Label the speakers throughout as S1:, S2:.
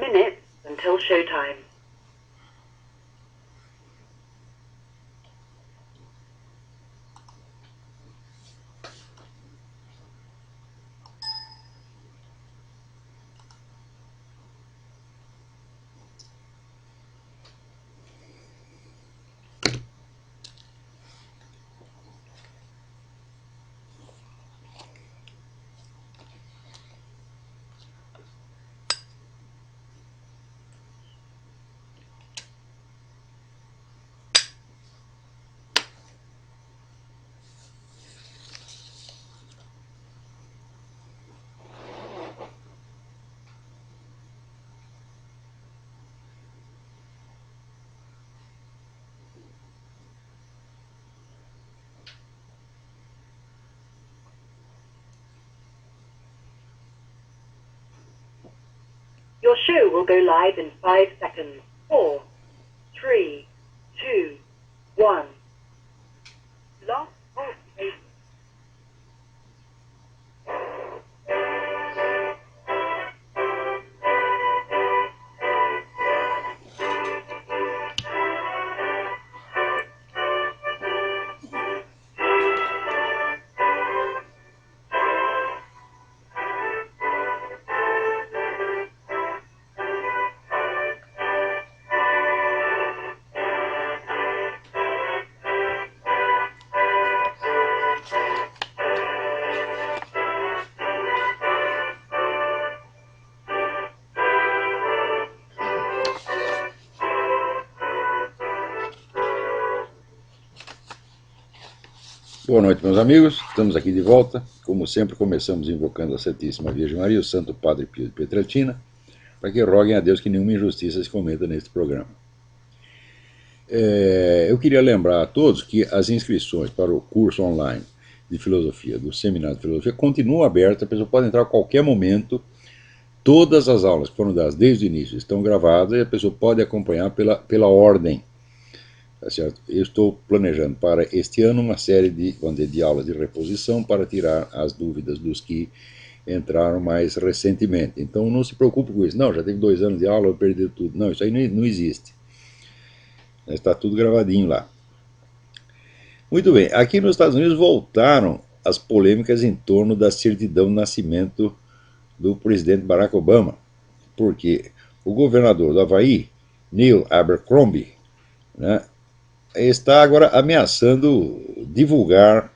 S1: minutes until showtime. Your show will go live in 5 seconds. 4, 3, 2, 1. Lost voice.
S2: Boa noite, meus amigos. Estamos aqui de volta. Como sempre, começamos invocando a Santíssima Virgem Maria, o Santo Padre Pio de Pietrelcina, para que roguem a Deus que nenhuma injustiça se cometa neste programa. Eu queria lembrar a todos que as inscrições para o curso online de filosofia, do Seminário de Filosofia, continuam abertas. A pessoa pode entrar a qualquer momento. Todas as aulas que foram dadas desde o início estão gravadas e a pessoa pode acompanhar pela ordem. Tá certo? Eu estou planejando para este ano uma série de aulas de reposição para tirar as dúvidas dos que entraram mais recentemente. Então não se preocupe com isso. Não, já teve 2 anos de aula, eu perdi tudo. Não, isso aí não existe. Está tudo gravadinho lá. Muito bem, aqui nos Estados Unidos voltaram as polêmicas em torno da certidão de nascimento do presidente Barack Obama, porque o governador do Havaí, Neil Abercrombie, né, está agora ameaçando divulgar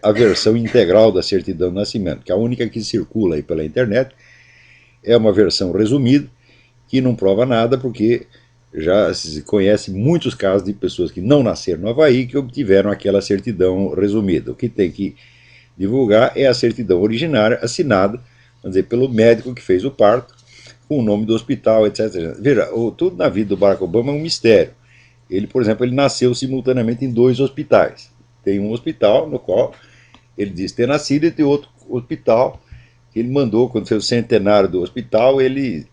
S2: a versão integral da certidão de nascimento, que a única que circula aí pela internet é uma versão resumida, que não prova nada, porque já se conhece muitos casos de pessoas que não nasceram no Havaí que obtiveram aquela certidão resumida. O que tem que divulgar é a certidão originária, assinada, vamos dizer, pelo médico que fez o parto, com o nome do hospital, etc. Veja, tudo na vida do Barack Obama é um mistério. Ele, por exemplo, ele nasceu simultaneamente em 2 hospitais. Tem um hospital no qual ele diz ter nascido e tem outro hospital que ele mandou, quando foi o centenário do hospital, ele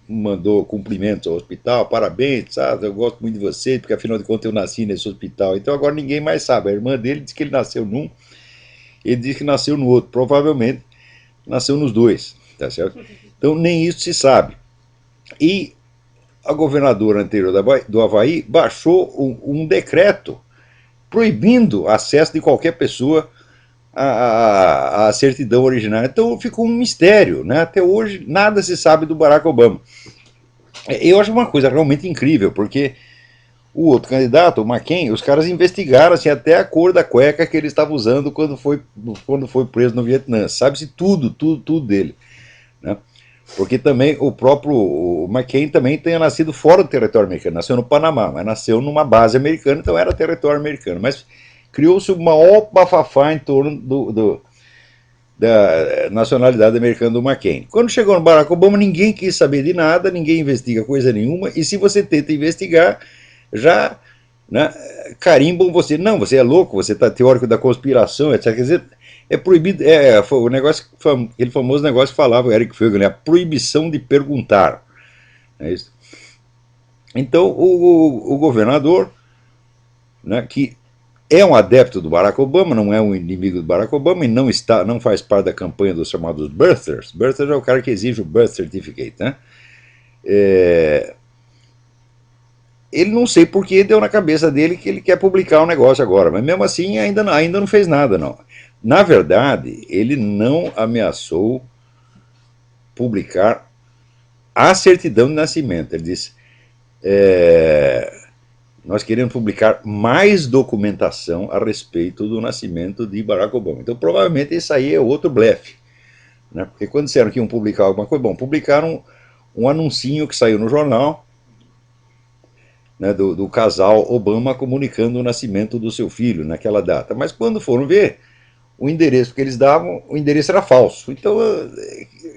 S2: mandou cumprimentos ao hospital, parabéns, sabe, eu gosto muito de você, porque afinal de contas eu nasci nesse hospital. Então agora ninguém mais sabe. A irmã dele diz que ele nasceu num, ele diz que nasceu no outro. Provavelmente nasceu nos 2, tá certo? Então nem isso se sabe. E a governadora anterior do Havaí baixou um decreto proibindo acesso de qualquer pessoa à certidão originária. Então ficou um mistério, né? Até hoje nada se sabe do Barack Obama. Eu acho uma coisa realmente incrível, porque o outro candidato, o McCain, os caras investigaram assim, até a cor da cueca que ele estava usando quando foi preso no Vietnã. Sabe-se tudo dele, né? Porque também o McCain também tenha nascido fora do território americano, nasceu no Panamá, mas nasceu numa base americana, então era território americano. Mas criou-se uma bafafá em torno da nacionalidade americana do McCain. Quando chegou no Barack Obama, ninguém quis saber de nada, ninguém investiga coisa nenhuma, e se você tenta investigar, já, né, carimbam você. Não, você é louco, você está teórico da conspiração, etc. Quer dizer, é proibido, o negócio, aquele famoso negócio que falava o Eric Fögel, né, a proibição de perguntar. É isso. Então, o governador, né, que é um adepto do Barack Obama, não é um inimigo do Barack Obama e não faz parte da campanha dos chamados birthers. Birthers é o cara que exige o birth certificate, né? Ele não sei por que deu na cabeça dele que ele quer publicar um negócio agora, mas mesmo assim ainda não fez nada, não. Na verdade, ele não ameaçou publicar a certidão de nascimento. Ele disse, nós queremos publicar mais documentação a respeito do nascimento de Barack Obama. Então, provavelmente, isso aí é outro blefe. Né? Porque quando disseram que iam publicar alguma coisa, bom, publicaram um anuncinho que saiu no jornal, né, do casal Obama comunicando o nascimento do seu filho naquela data. Mas quando foram ver, o endereço que eles davam, o endereço era falso. Então,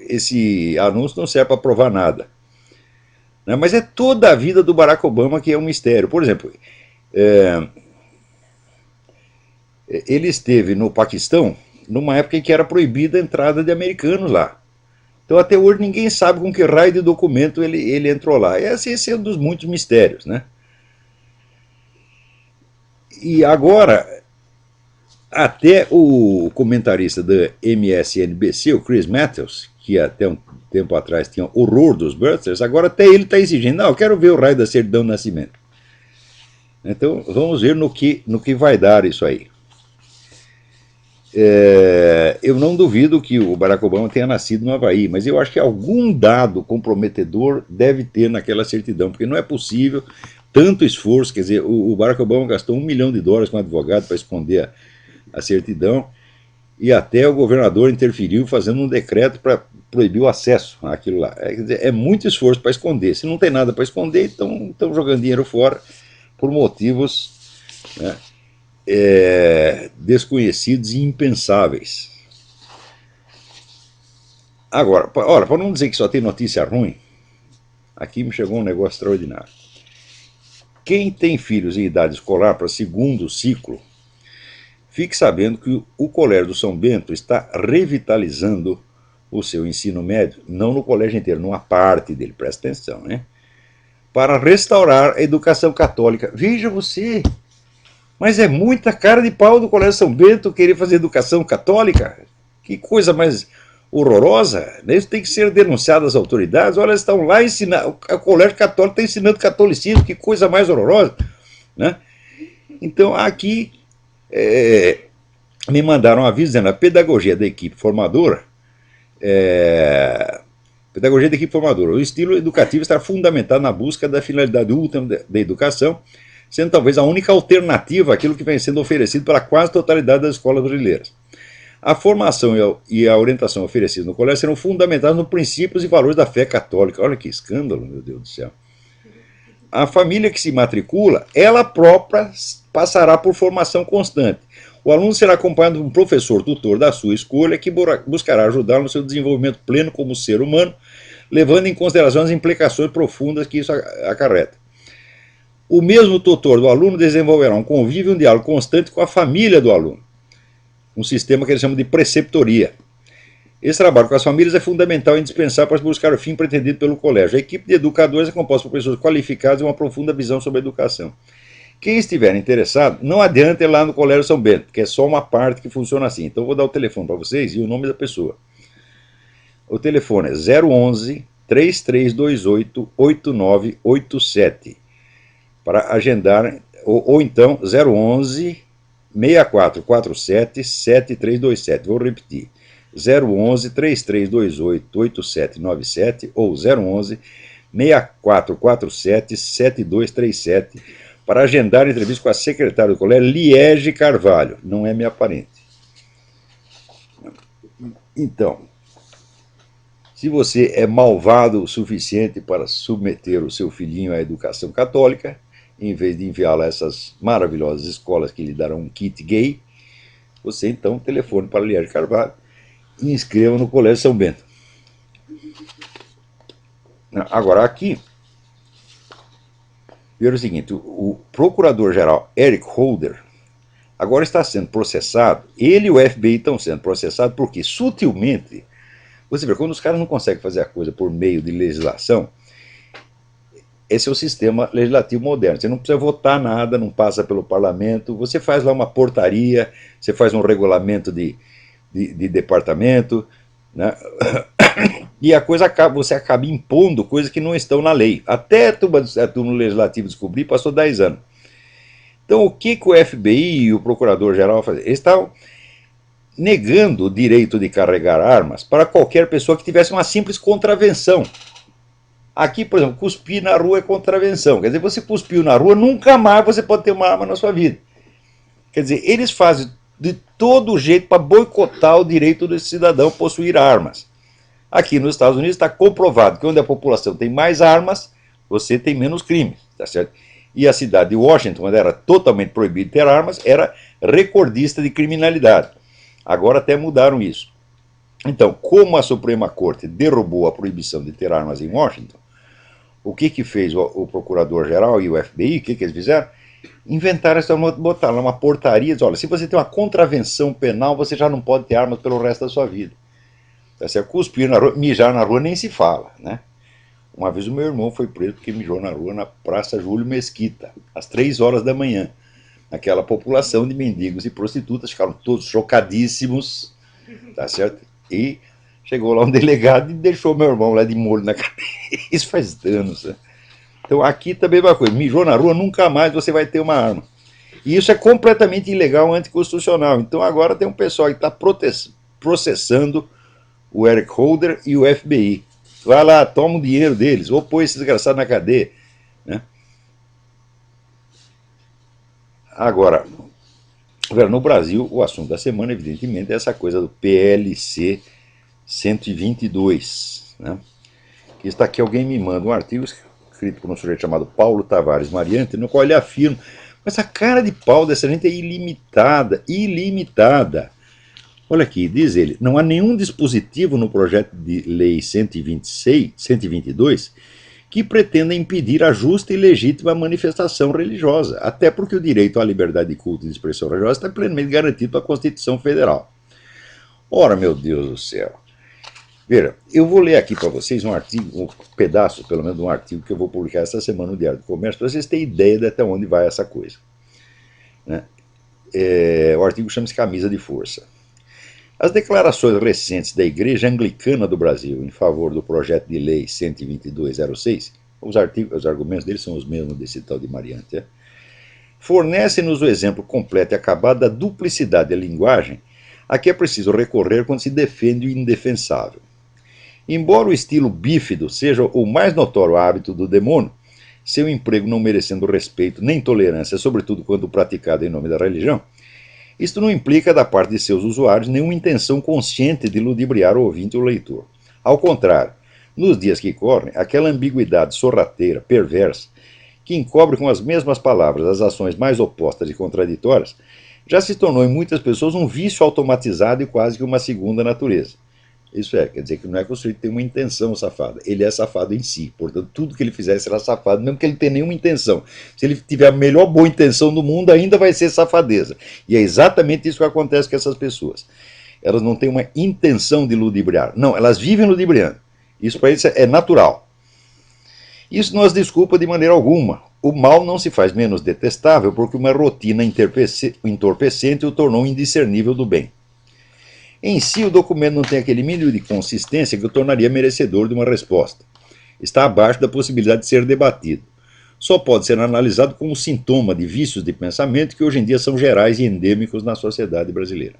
S2: esse anúncio não serve para provar nada. Né? Mas é toda a vida do Barack Obama que é um mistério. Por exemplo, ele esteve no Paquistão numa época em que era proibida a entrada de americanos lá. Então, até hoje, ninguém sabe com que raio de documento ele entrou lá. Esse é um dos muitos mistérios, né? E agora, até o comentarista da MSNBC, o Chris Matthews, que até um tempo atrás tinha horror dos birthers, agora até ele está exigindo, não, eu quero ver o raio da certidão de nascimento. Então, vamos ver no que vai dar isso aí. Eu não duvido que o Barack Obama tenha nascido no Havaí, mas eu acho que algum dado comprometedor deve ter naquela certidão, porque não é possível tanto esforço. Quer dizer, o Barack Obama gastou $1 milhão com um advogado para esconder a certidão, e até o governador interferiu fazendo um decreto para proibir o acesso àquilo lá. Quer dizer, é muito esforço para esconder. Se não tem nada para esconder, então estão jogando dinheiro fora por motivos, né, desconhecidos e impensáveis. Agora, olha, para não dizer que só tem notícia ruim, aqui me chegou um negócio extraordinário. Quem tem filhos em idade escolar para segundo ciclo, fique sabendo que o Colégio do São Bento está revitalizando o seu ensino médio, não no colégio inteiro, numa parte dele, presta atenção, né? Para restaurar a educação católica. Veja você, mas é muita cara de pau do Colégio São Bento querer fazer educação católica. Que coisa mais horrorosa. Isso tem que ser denunciado às autoridades. Olha, eles estão lá ensinando, o Colégio Católico está ensinando catolicismo, que coisa mais horrorosa. Né? Então, aqui me mandaram um aviso dizendo a pedagogia da equipe formadora, o estilo educativo está fundamentado na busca da finalidade última da educação, sendo talvez a única alternativa àquilo que vem sendo oferecido pela quase totalidade das escolas brasileiras. A formação e a orientação oferecidas no colégio serão fundamentadas nos princípios e valores da fé católica. Olha que escândalo, meu Deus do céu. A família que se matricula, ela própria passará por formação constante. O aluno será acompanhado de um professor tutor da sua escolha que buscará ajudá-lo no seu desenvolvimento pleno como ser humano, levando em consideração as implicações profundas que isso acarreta. O mesmo tutor do aluno desenvolverá um convívio e um diálogo constante com a família do aluno, um sistema que eles chamam de preceptoria. Esse trabalho com as famílias é fundamental e indispensável para buscar o fim pretendido pelo colégio. A equipe de educadores é composta por pessoas qualificadas e uma profunda visão sobre a educação. Quem estiver interessado, não adianta ir lá no Colégio São Bento, porque é só uma parte que funciona assim. Então eu vou dar o telefone para vocês e o nome da pessoa. O telefone é 011 3328 8987 para agendar, ou então 011 6447 7327. Vou repetir. 011 3328 8797 ou 011 6447 7237 para agendar entrevista com a secretária do colégio, Liege Carvalho, não é minha parente. Então, se você é malvado o suficiente para submeter o seu filhinho à educação católica, em vez de enviá-lo a essas maravilhosas escolas que lhe darão um kit gay, você então telefone para Liege Carvalho e inscreva no Colégio São Bento. Agora, aqui, veja o seguinte, o procurador-geral Eric Holder agora está sendo processado, ele e o FBI estão sendo processados porque, sutilmente, você vê, quando os caras não conseguem fazer a coisa por meio de legislação, esse é o sistema legislativo moderno. Você não precisa votar nada, não passa pelo parlamento, você faz lá uma portaria, você faz um regulamento de departamento, né? E a coisa você acaba impondo coisas que não estão na lei. Até a turma legislativa descobrir, passou 10 anos. Então, o que o FBI e o Procurador-Geral vão fazer? Eles estavam negando o direito de carregar armas para qualquer pessoa que tivesse uma simples contravenção. Aqui, por exemplo, cuspir na rua é contravenção. Quer dizer, você cuspiu na rua, nunca mais você pode ter uma arma na sua vida. Quer dizer, eles fazem de todo jeito para boicotar o direito desse cidadão possuir armas. Aqui nos Estados Unidos está comprovado que onde a população tem mais armas, você tem menos crimes, tá certo? E a cidade de Washington, onde era totalmente proibido ter armas, era recordista de criminalidade. Agora até mudaram isso. Então, como a Suprema Corte derrubou a proibição de ter armas em Washington, o que fez o Procurador-Geral e o FBI? O que eles fizeram? Inventaram essa, botaram uma portaria, diz, olha, se você tem uma contravenção penal, você já não pode ter armas pelo resto da sua vida. Tá certo? Cuspir na rua, mijar na rua nem se fala, né? Uma vez o meu irmão foi preso porque mijou na rua na Praça Júlio Mesquita, às 3 horas da manhã. Aquela população de mendigos e prostitutas ficaram todos chocadíssimos, tá certo? E chegou lá um delegado e deixou meu irmão lá de molho na cadeia. Isso faz danos, né? Então aqui também é uma coisa, mijou na rua, nunca mais você vai ter uma arma. E isso é completamente ilegal, anticonstitucional. Então agora tem um pessoal que está processando o Eric Holder e o FBI. Vai lá, toma o dinheiro deles, ou põe esse desgraçado na cadeia, né? Agora, no Brasil, o assunto da semana, evidentemente, é essa coisa do PLC 122. Né? Que está aqui, alguém me manda um artigo escrito por um sujeito chamado Paulo Tavares Mariante, no qual ele afirma, mas a cara de pau dessa gente é ilimitada, ilimitada. Olha aqui, diz ele, não há nenhum dispositivo no projeto de lei 122 que pretenda impedir a justa e legítima manifestação religiosa, até porque o direito à liberdade de culto e de expressão religiosa está plenamente garantido pela Constituição Federal. Ora, meu Deus do céu. Veja, eu vou ler aqui para vocês um artigo, um pedaço, pelo menos, de um artigo que eu vou publicar essa semana no Diário do Comércio, para vocês terem ideia de até onde vai essa coisa. Né? O artigo chama-se Camisa de Força. As declarações recentes da Igreja Anglicana do Brasil em favor do projeto de lei 12206, os argumentos deles são os mesmos desse tal de Mariante, fornecem-nos o exemplo completo e acabado da duplicidade da linguagem a que é preciso recorrer quando se defende o indefensável. Embora o estilo bífido seja o mais notório hábito do demônio, seu emprego não merecendo respeito nem tolerância, sobretudo quando praticado em nome da religião, isto não implica da parte de seus usuários nenhuma intenção consciente de ludibriar o ouvinte ou o leitor. Ao contrário, nos dias que correm, aquela ambiguidade sorrateira, perversa, que encobre com as mesmas palavras as ações mais opostas e contraditórias, já se tornou em muitas pessoas um vício automatizado e quase que uma segunda natureza. Isso quer dizer que não é que o sujeito tem uma intenção safada, ele é safado em si, portanto tudo que ele fizer será safado, mesmo que ele tenha nenhuma intenção. Se ele tiver a melhor boa intenção do mundo, ainda vai ser safadeza. E é exatamente isso que acontece com essas pessoas. Elas não têm uma intenção de ludibriar, não, elas vivem ludibriando. Isso para eles é natural. Isso não as desculpa de maneira alguma. O mal não se faz menos detestável porque uma rotina entorpecente o tornou indiscernível do bem. Em si, o documento não tem aquele mínimo de consistência que o tornaria merecedor de uma resposta. Está abaixo da possibilidade de ser debatido. Só pode ser analisado como sintoma de vícios de pensamento que hoje em dia são gerais e endêmicos na sociedade brasileira.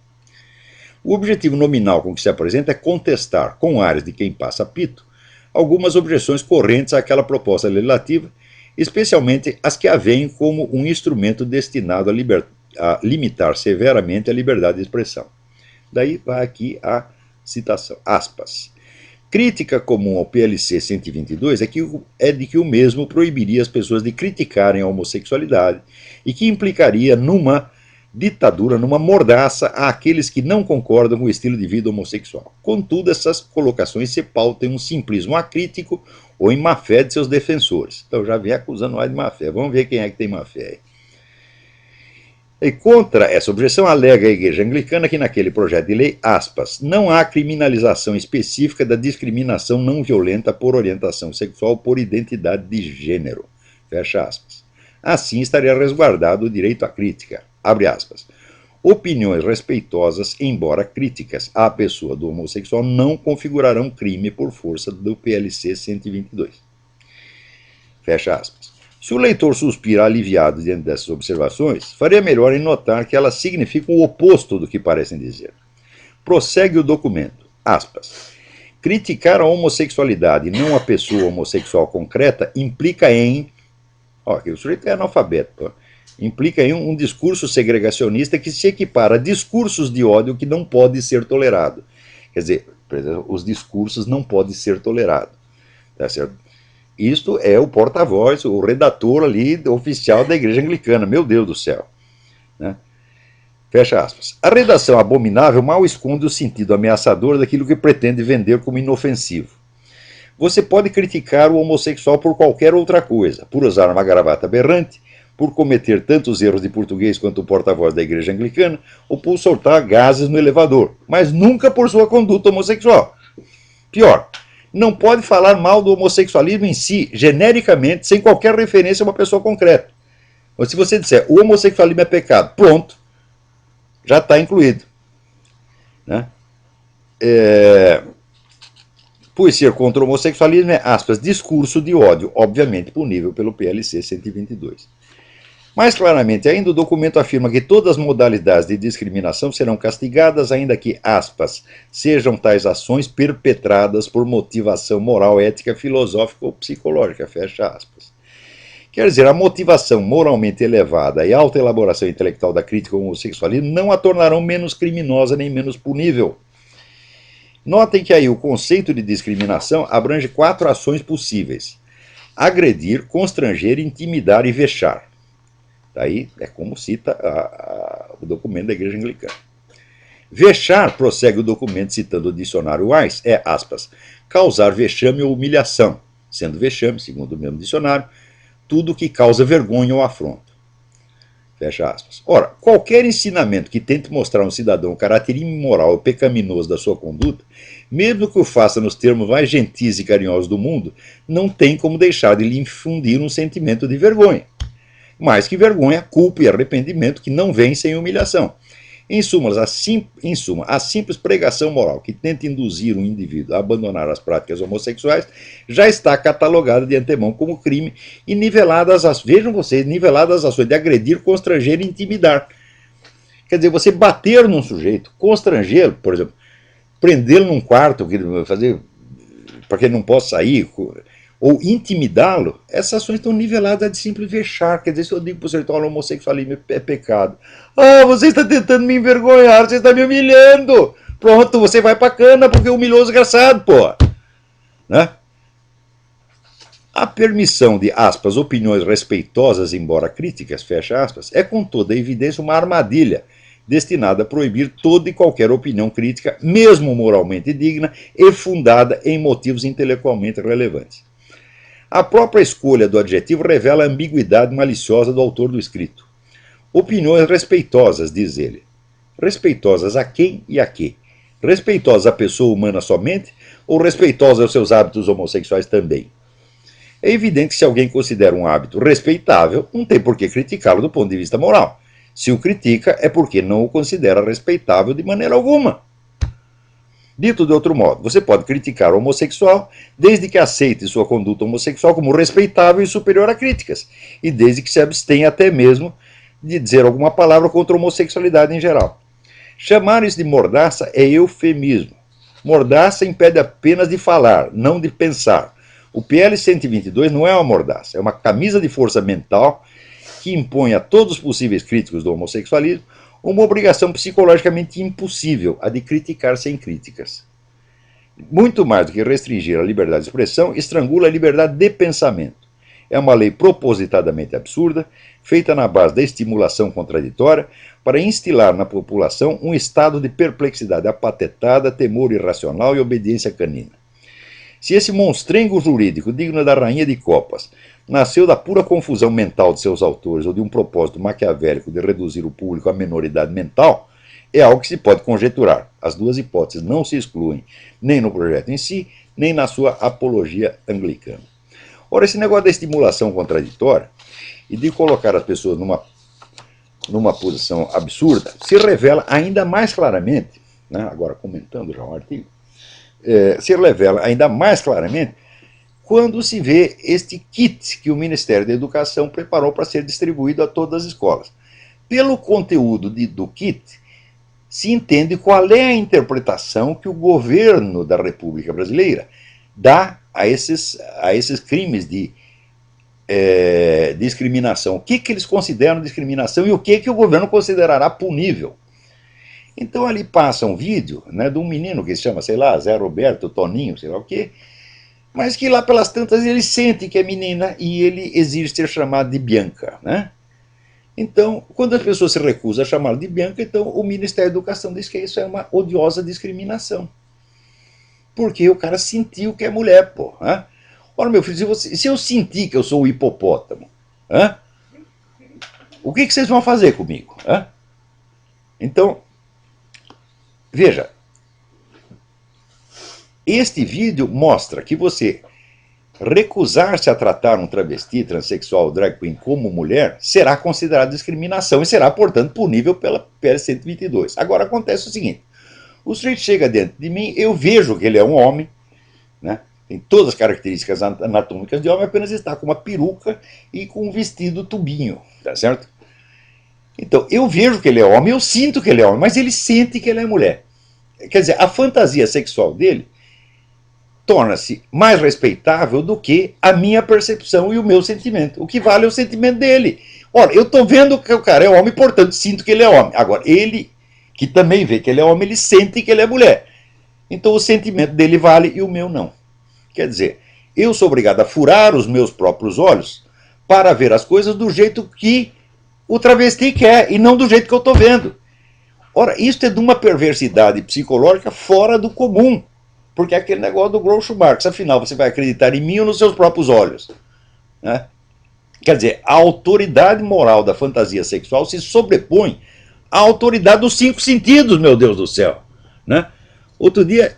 S2: O objetivo nominal com que se apresenta é contestar, com áreas de quem passa pito, algumas objeções correntes àquela proposta legislativa, especialmente as que a veem como um instrumento destinado a limitar severamente a liberdade de expressão. Daí vai aqui a citação, aspas. Crítica comum ao PLC 122 é de que o mesmo proibiria as pessoas de criticarem a homossexualidade e que implicaria numa ditadura, numa mordaça àqueles que não concordam com o estilo de vida homossexual. Contudo, essas colocações se pautam em um simplismo acrítico ou em má-fé de seus defensores. Então já vem acusando mais de má-fé. Vamos ver quem é que tem má-fé aí. E contra essa objeção alega a Igreja Anglicana que naquele projeto de lei, aspas, não há criminalização específica da discriminação não violenta por orientação sexual ou por identidade de gênero, fecha aspas. Assim estaria resguardado o direito à crítica, abre aspas. Opiniões respeitosas, embora críticas à pessoa do homossexual, não configurarão crime por força do PLC 122. Fecha aspas. Se o leitor suspira aliviado diante dessas observações, faria melhor em notar que elas significam o oposto do que parecem dizer. Prossegue o documento, aspas. Criticar a homossexualidade e não a pessoa homossexual concreta implica em... Ó, o sujeito é analfabeto, pô. Implica em um discurso segregacionista que se equipara a discursos de ódio que não pode ser tolerado. Quer dizer, os discursos não podem ser tolerados. Tá certo? Isto é o porta-voz, o redator ali, oficial da Igreja Anglicana. Meu Deus do céu. Né? Fecha aspas. A redação abominável mal esconde o sentido ameaçador daquilo que pretende vender como inofensivo. Você pode criticar o homossexual por qualquer outra coisa, por usar uma gravata berrante, por cometer tantos erros de português quanto o porta-voz da Igreja Anglicana, ou por soltar gases no elevador, mas nunca por sua conduta homossexual. Pior, não pode falar mal do homossexualismo em si, genericamente, sem qualquer referência a uma pessoa concreta. Mas se você disser o homossexualismo é pecado, pronto, já está incluído. Né? Pois ser contra o homossexualismo é, aspas, discurso de ódio, obviamente punível pelo PLC 122. Mais claramente ainda, o documento afirma que todas as modalidades de discriminação serão castigadas, ainda que, aspas, sejam tais ações perpetradas por motivação moral, ética, filosófica ou psicológica, fecha aspas. Quer dizer, a motivação moralmente elevada e a alta elaboração intelectual da crítica ao homossexualismo não a tornarão menos criminosa nem menos punível. Notem que aí o conceito de discriminação abrange 4 ações possíveis: agredir, constranger, intimidar e vexar. Daí é como cita o documento da Igreja Anglicana. Vexar, prossegue o documento citando o dicionário Wise, é, aspas, causar vexame ou humilhação, sendo vexame, segundo o mesmo dicionário, tudo que causa vergonha ou afronto. Fecha aspas. Ora, qualquer ensinamento que tente mostrar a um cidadão o caráter imoral ou pecaminoso da sua conduta, mesmo que o faça nos termos mais gentis e carinhosos do mundo, não tem como deixar de lhe infundir um sentimento de vergonha. Mais que vergonha, culpa e arrependimento que não vem sem humilhação. Em suma, a simples pregação moral que tenta induzir um indivíduo a abandonar as práticas homossexuais já está catalogada de antemão como crime e niveladas niveladas as ações de agredir, constranger e intimidar. Quer dizer, você bater num sujeito, constrangê-lo, por exemplo, prendê-lo num quarto, fazer para que ele não possa sair, ou intimidá-lo, essas ações estão niveladas de simples vexar. Quer dizer, se eu digo para o sujeito, o homossexualismo é pecado. Ah, você está tentando me envergonhar, você está me humilhando. Pronto, você vai para a cana porque humilhou o desgraçado, pô. Né? A permissão de, aspas, opiniões respeitosas, embora críticas, fecha aspas, é com toda evidência uma armadilha destinada a proibir toda e qualquer opinião crítica, mesmo moralmente digna e fundada em motivos intelectualmente relevantes. A própria escolha do adjetivo revela a ambiguidade maliciosa do autor do escrito. Opiniões respeitosas, diz ele. Respeitosas a quem e a quê? Respeitosas à pessoa humana somente ou respeitosas aos seus hábitos homossexuais também? É evidente que se alguém considera um hábito respeitável, não tem por que criticá-lo do ponto de vista moral. Se o critica, é porque não o considera respeitável de maneira alguma. Dito de outro modo, você pode criticar o homossexual desde que aceite sua conduta homossexual como respeitável e superior a críticas, e desde que se abstenha até mesmo de dizer alguma palavra contra a homossexualidade em geral. Chamar isso de mordaça é eufemismo. Mordaça impede apenas de falar, não de pensar. O PL 122 não é uma mordaça, é uma camisa de força mental que impõe a todos os possíveis críticos do homossexualismo uma obrigação psicologicamente impossível, a de criticar sem críticas. Muito mais do que restringir a liberdade de expressão, estrangula a liberdade de pensamento. É uma lei propositadamente absurda, feita na base da estimulação contraditória, para instilar na população um estado de perplexidade apatetada, temor irracional e obediência canina. Se esse monstrengo jurídico, digno da rainha de copas, nasceu da pura confusão mental de seus autores ou de um propósito maquiavélico de reduzir o público à menoridade mental, é algo que se pode conjecturar. As duas hipóteses não se excluem, nem no projeto em si, nem na sua apologia anglicana. Ora, esse negócio da estimulação contraditória e de colocar as pessoas numa numa posição absurda, se revela ainda mais claramente, né, agora comentando já um artigo, se revela ainda mais claramente quando se vê este kit que o Ministério da Educação preparou para ser distribuído a todas as escolas. Pelo conteúdo do kit, se entende qual é a interpretação que o governo da República Brasileira dá a esses crimes de discriminação. O que eles consideram discriminação e o que o governo considerará punível. Então ali passa um vídeo, né, de um menino que se chama, sei lá, Zé Roberto, Toninho, sei lá o quê, mas que lá pelas tantas ele sente que é menina e ele exige ser chamado de Bianca, né? Então, quando as pessoas se recusam a chamá-lo de Bianca, então o Ministério da Educação diz que isso é uma odiosa discriminação. Porque o cara sentiu que é mulher, pô. Né? Ora, meu filho, se eu sentir que eu sou o hipopótamo, né? O que vocês vão fazer comigo? Né? Então, veja, este vídeo mostra que você recusar-se a tratar um travesti, transexual, drag queen como mulher será considerado discriminação e será, portanto, punível pela PL 122. Agora acontece o seguinte, o sujeito chega dentro de mim, eu vejo que ele é um homem, né? Tem todas as características anatômicas de homem, apenas está com uma peruca e com um vestido tubinho, tá certo? Então, eu vejo que ele é homem, eu sinto que ele é homem, mas ele sente que ele é mulher. Quer dizer, a fantasia sexual dele torna-se mais respeitável do que a minha percepção e o meu sentimento. O que vale é o sentimento dele. Ora, eu estou vendo que o cara é homem, portanto sinto que ele é homem. Agora, ele, que também vê que ele é homem, ele sente que ele é mulher. Então o sentimento dele vale e o meu não. Quer dizer, eu sou obrigado a furar os meus próprios olhos para ver as coisas do jeito que o travesti quer e não do jeito que eu estou vendo. Ora, isso é de uma perversidade psicológica fora do comum. Porque é aquele negócio do Groucho Marx, afinal, você vai acreditar em mim ou nos seus próprios olhos? Né? Quer dizer, a autoridade moral da fantasia sexual se sobrepõe à autoridade dos 5 sentidos, meu Deus do céu. Né? Outro dia,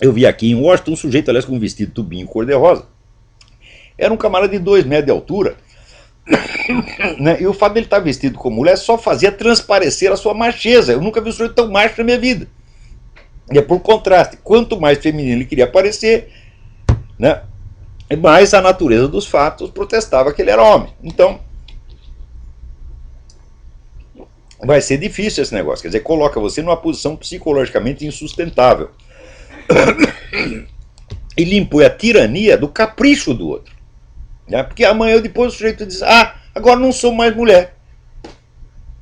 S2: eu vi aqui em Washington um sujeito, aliás, com um vestido tubinho cor-de-rosa. Era um camarada de 2 metros de altura. Né? E o fato dele estar vestido como mulher só fazia transparecer a sua macheza. Eu nunca vi um sujeito tão macho na minha vida. E é por contraste, quanto mais feminino ele queria parecer, né, mais a natureza dos fatos protestava que ele era homem. Então, vai ser difícil esse negócio, quer dizer, coloca você numa posição psicologicamente insustentável. E lhe impõe a tirania do capricho do outro. Né? Porque amanhã ou depois o sujeito diz, agora não sou mais mulher.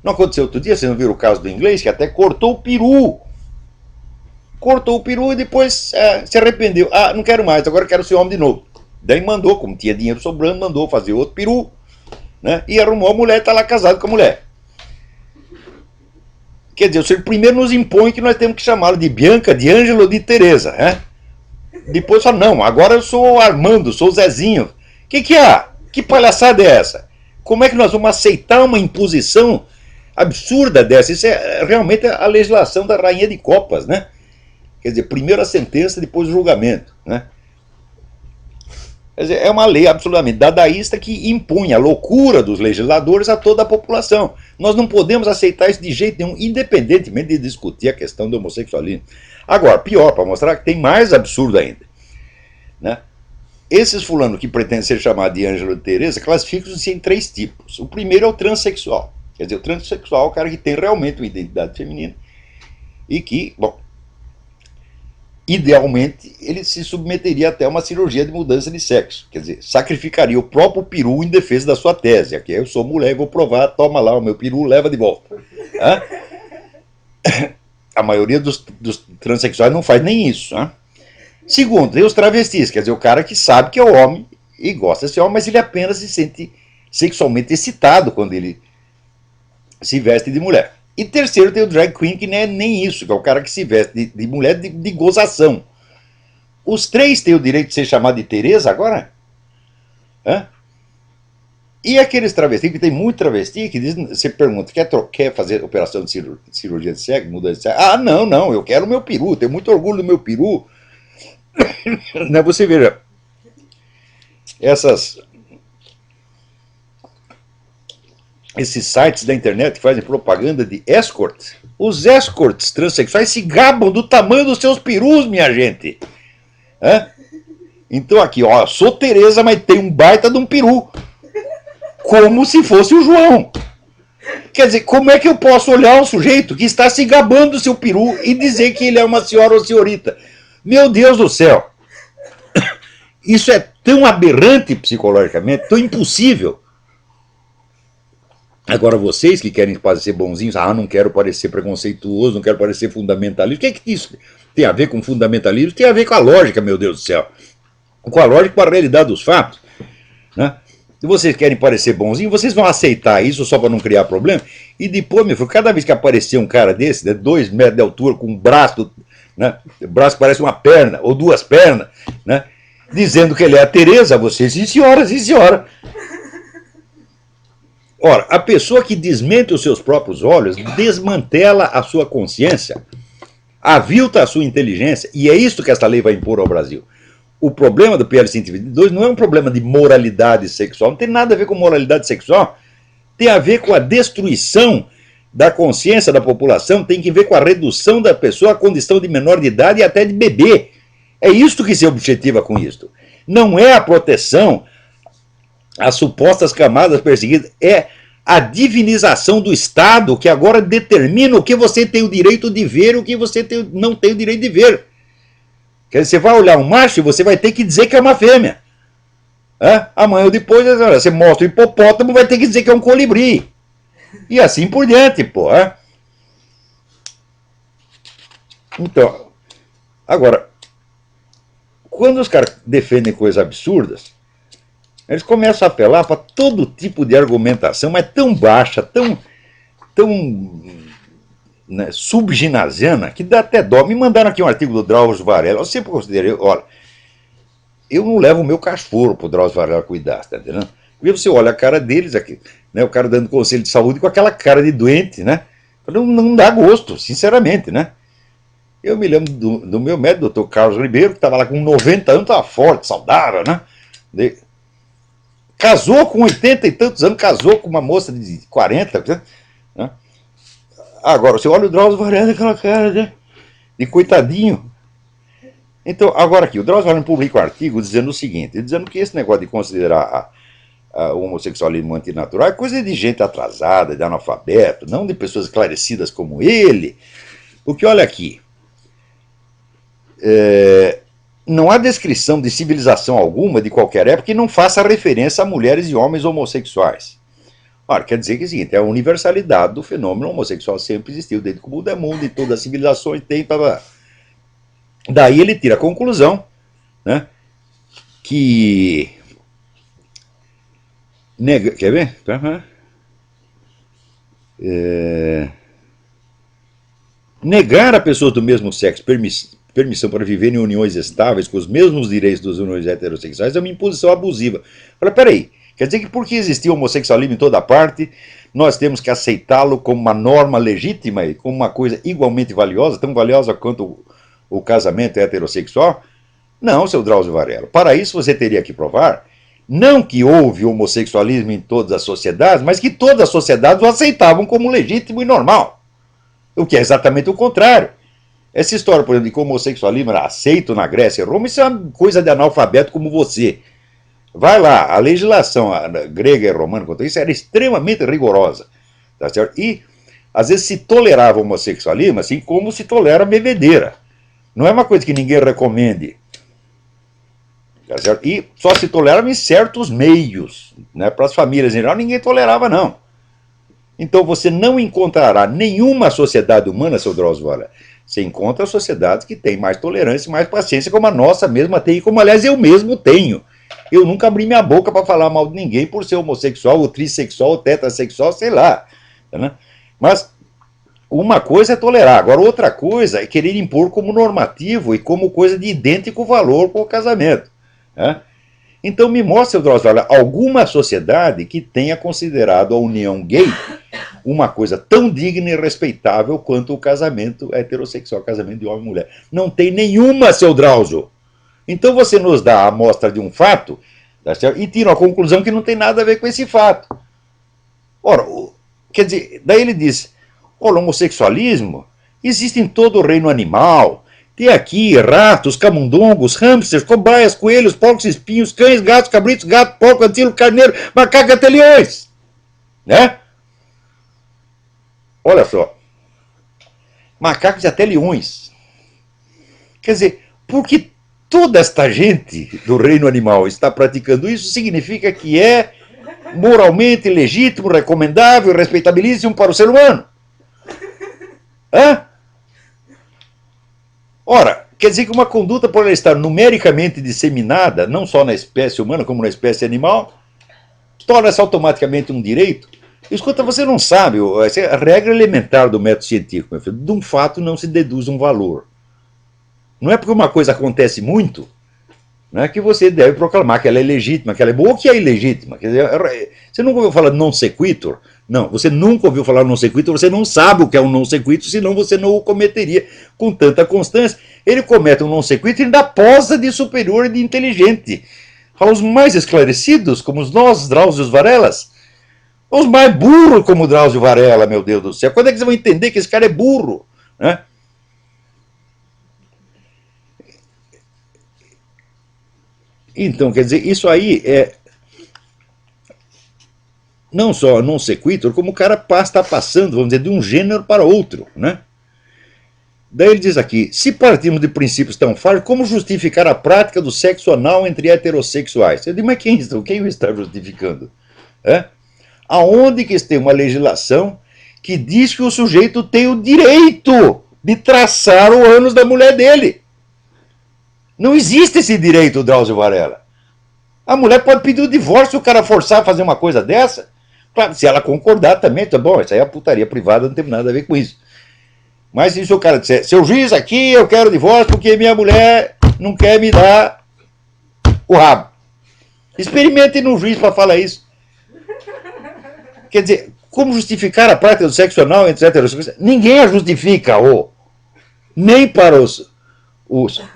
S2: Não aconteceu outro dia, vocês não viram o caso do inglês, que até cortou o peru. Cortou o peru e depois se arrependeu. Não quero mais, agora quero ser homem de novo. Daí mandou, como tinha dinheiro sobrando, mandou fazer outro peru. Né? E arrumou a mulher e está lá casado com a mulher. Quer dizer, o senhor primeiro nos impõe que nós temos que chamá-lo de Bianca, de Ângelo, de Teresa. Né? Depois fala, não, agora eu sou o Armando, sou o Zezinho. Que há? Que palhaçada é essa? Como é que nós vamos aceitar uma imposição absurda dessa? Isso é realmente a legislação da rainha de copas, né? Quer dizer, primeiro a sentença, depois o julgamento. Né? Quer dizer, é uma lei absolutamente dadaísta que impõe a loucura dos legisladores a toda a população. Nós não podemos aceitar isso de jeito nenhum, independentemente de discutir a questão do homossexualismo. Agora, pior, para mostrar que tem mais absurdo ainda. Né? Esses fulanos que pretendem ser chamados de Ângelo e Teresa classificam-se em 3 tipos. O primeiro é o transexual. Quer dizer, o transexual é o cara que tem realmente uma identidade feminina e que, bom, idealmente, ele se submeteria até a uma cirurgia de mudança de sexo. Quer dizer, sacrificaria o próprio peru em defesa da sua tese. Aqui eu sou mulher e vou provar, toma lá o meu peru, leva de volta. A maioria dos transexuais não faz nem isso. Segundo, tem os travestis, quer dizer, o cara que sabe que é homem e gosta de ser homem, mas ele apenas se sente sexualmente excitado quando ele se veste de mulher. E terceiro tem o drag queen, que não é nem isso, que é o cara que se veste de mulher de gozação. Os 3 têm o direito de ser chamado de Teresa agora? E aqueles travestis, que tem muito travesti, que diz, você pergunta, quer fazer operação de cirurgia de sexo, mudança de sexo? Não, eu quero o meu peru, tenho muito orgulho do meu peru. Você veja, essas esses sites da internet que fazem propaganda de escort, os escorts transexuais se gabam do tamanho dos seus perus, minha gente. Então aqui, ó, sou Tereza, mas tem um baita de um peru. Como se fosse o João. Quer dizer, como é que eu posso olhar um sujeito que está se gabando do seu peru e dizer que ele é uma senhora ou senhorita? Meu Deus do céu. Isso é tão aberrante psicologicamente, tão impossível. Agora, vocês que querem parecer bonzinhos, não quero parecer preconceituoso, não quero parecer fundamentalista. O que isso tem a ver com fundamentalismo? Tem a ver com a lógica, meu Deus do céu. Com a lógica, com a realidade dos fatos. Né? Se vocês querem parecer bonzinhos, vocês vão aceitar isso só para não criar problema. E depois, meu filho, cada vez que aparecer um cara desse, de 2 metros de altura, com um braço, né, braço que parece uma perna, ou 2 pernas, né, dizendo que ele é a Tereza, vocês, sim senhora, sim senhora. Ora, a pessoa que desmente os seus próprios olhos desmantela a sua consciência, avilta a sua inteligência, e é isso que esta lei vai impor ao Brasil. O problema do PL 122 não é um problema de moralidade sexual, não tem nada a ver com moralidade sexual, tem a ver com a destruição da consciência da população, tem que ver com a redução da pessoa à condição de menor de idade e até de bebê. É isto que se objetiva com isto. Não é a proteção às supostas camadas perseguidas, é a divinização do Estado que agora determina o que você tem o direito de ver e o que você não tem o direito de ver. Quer dizer, você vai olhar um macho e você vai ter que dizer que é uma fêmea. Amanhã ou depois você mostra o hipopótamo, vai ter que dizer que é um colibri. E assim por diante, pô. Então, agora, quando os caras defendem coisas absurdas, eles começam a apelar para todo tipo de argumentação, mas tão baixa, tão né, subginasiana, que dá até dó. Me mandaram aqui um artigo do Drauzio Varela. Eu sempre considerei, olha, eu não levo o meu cachorro para o Drauzio Varela cuidar, tá entendendo? E você olha a cara deles aqui, né, o cara dando conselho de saúde com aquela cara de doente, né? Não dá gosto, sinceramente, né? Eu me lembro do meu médico, doutor Carlos Ribeiro, que estava lá com 90 anos, estava forte, saudável, né? Casou com 80 e tantos anos, casou com uma moça de 40, né? Agora, você olha o Drauzio Varela, aquela cara, né, de coitadinho. Então, agora aqui, o Drauzio Varela publica um artigo dizendo o seguinte, dizendo que esse negócio de considerar o homossexualismo antinatural é coisa de gente atrasada, de analfabeto, não de pessoas esclarecidas como ele. Porque, olha aqui, não há descrição de civilização alguma de qualquer época que não faça referência a mulheres e homens homossexuais. Ora, quer dizer que é o seguinte, a universalidade do fenômeno homossexual sempre existiu, desde que o mundo é mundo e todas as civilizações têm. Daí ele tira a conclusão, né, que... Quer ver? Negar a pessoas do mesmo sexo permissão para viver em uniões estáveis com os mesmos direitos das uniões heterossexuais é uma imposição abusiva. Olha, peraí, quer dizer que porque existia homossexualismo em toda parte, nós temos que aceitá-lo como uma norma legítima e como uma coisa igualmente valiosa, tão valiosa quanto o casamento heterossexual? Não, seu Drauzio Varela. Para isso você teria que provar, não que houve homossexualismo em todas as sociedades, mas que todas as sociedades o aceitavam como legítimo e normal. O que é exatamente o contrário. Essa história, por exemplo, de que o homossexualismo era aceito na Grécia e Roma, isso é uma coisa de analfabeto como você. Vai lá, a legislação grega e romana quanto a isso era extremamente rigorosa. Tá certo? E, às vezes, se tolerava o homossexualismo assim como se tolera a bebedeira. Não é uma coisa que ninguém recomende. Tá certo? E só se tolerava em certos meios. Né? Para as famílias em geral, ninguém tolerava, não. Então você não encontrará nenhuma sociedade humana, seu Drauzio Varela. Você encontra sociedades que têm mais tolerância e mais paciência, como a nossa mesma tem, como aliás eu mesmo tenho. Eu nunca abri minha boca para falar mal de ninguém por ser homossexual, ou trissexual, ou tetrasexual, sei lá. Né? Mas uma coisa é tolerar, agora outra coisa é querer impor como normativo e como coisa de idêntico valor com o casamento. Né? Então me mostra, seu Drauzio Varela, alguma sociedade que tenha considerado a união gay uma coisa tão digna e respeitável quanto o casamento heterossexual, casamento de homem e mulher. Não tem nenhuma, seu Drauzio. Então você nos dá a amostra de um fato, tá certo? E tira a conclusão que não tem nada a ver com esse fato. Ora, quer dizer, daí ele diz, olha, o homossexualismo existe em todo o reino animal. Tem aqui ratos, camundongos, hamsters, cobaias, coelhos, porcos, espinhos, cães, gatos, cabritos, gato, porco, antílope, carneiro, macaco, até leões. Né? Olha só. Macacos e até leões. Quer dizer, porque toda esta gente do reino animal está praticando isso, significa que é moralmente legítimo, recomendável, respeitabilíssimo para o ser humano. Hã? Ora, quer dizer que uma conduta, por ela estar numericamente disseminada, não só na espécie humana, como na espécie animal, torna-se automaticamente um direito. Escuta, você não sabe, essa é a regra elementar do método científico, meu filho. De um fato não se deduz um valor. Não é porque uma coisa acontece muito, né, que você deve proclamar que ela é legítima, que ela é boa ou que é ilegítima. Quer dizer, você nunca ouviu falar de non sequitur? Não, você nunca ouviu falar de non sequitur, você não sabe o que é um non sequitur, senão você não o cometeria com tanta constância. Ele comete um non sequitur e ainda posa de superior e de inteligente. Aos mais esclarecidos, como nós, Drauzio Varelas, os mais burros como Drauzio Varela, meu Deus do céu. Quando é que vocês vão entender que esse cara é burro? Né? Então, quer dizer, isso aí é não só non sequitur, como o cara está passando, vamos dizer, de um gênero para outro, né? Daí ele diz aqui, se partimos de princípios tão falhos, como justificar a prática do sexo anal entre heterossexuais? Eu digo, mas quem o está justificando? É? Aonde que tem uma legislação que diz que o sujeito tem o direito de traçar o ânus da mulher dele? Não existe esse direito, Drauzio Varela. A mulher pode pedir o divórcio se o cara forçar a fazer uma coisa dessa. Claro, se ela concordar também, tá bom, isso aí é putaria privada, não tem nada a ver com isso. Mas se o cara disser, seu juiz aqui, eu quero divórcio porque minha mulher não quer me dar o rabo. Experimente no juiz para falar isso. Quer dizer, como justificar a prática do sexo anal entre heterossexuais? Ninguém a justifica, nem para os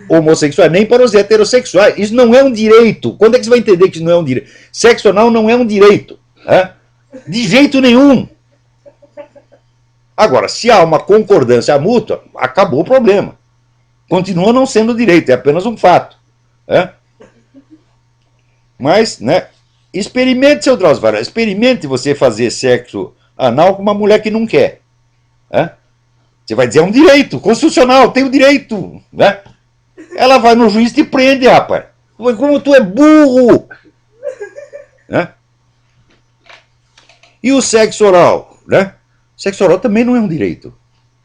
S2: homossexuais, nem para os heterossexuais. Isso não é um direito. Quando é que você vai entender que isso não é um direito? Sexo anal não é um direito. Né? De jeito nenhum. Agora, se há uma concordância mútua, acabou o problema. Continua não sendo direito, é apenas um fato. Né? Mas, né, experimente, seu Drauzio Varela, experimente você fazer sexo anal com uma mulher que não quer. Né? Você vai dizer, é um direito constitucional, tem o direito. Né? Ela vai no juiz e te prende, rapaz. Como tu é burro. Né? E o sexo oral? Né? Sexo oral também não é um direito.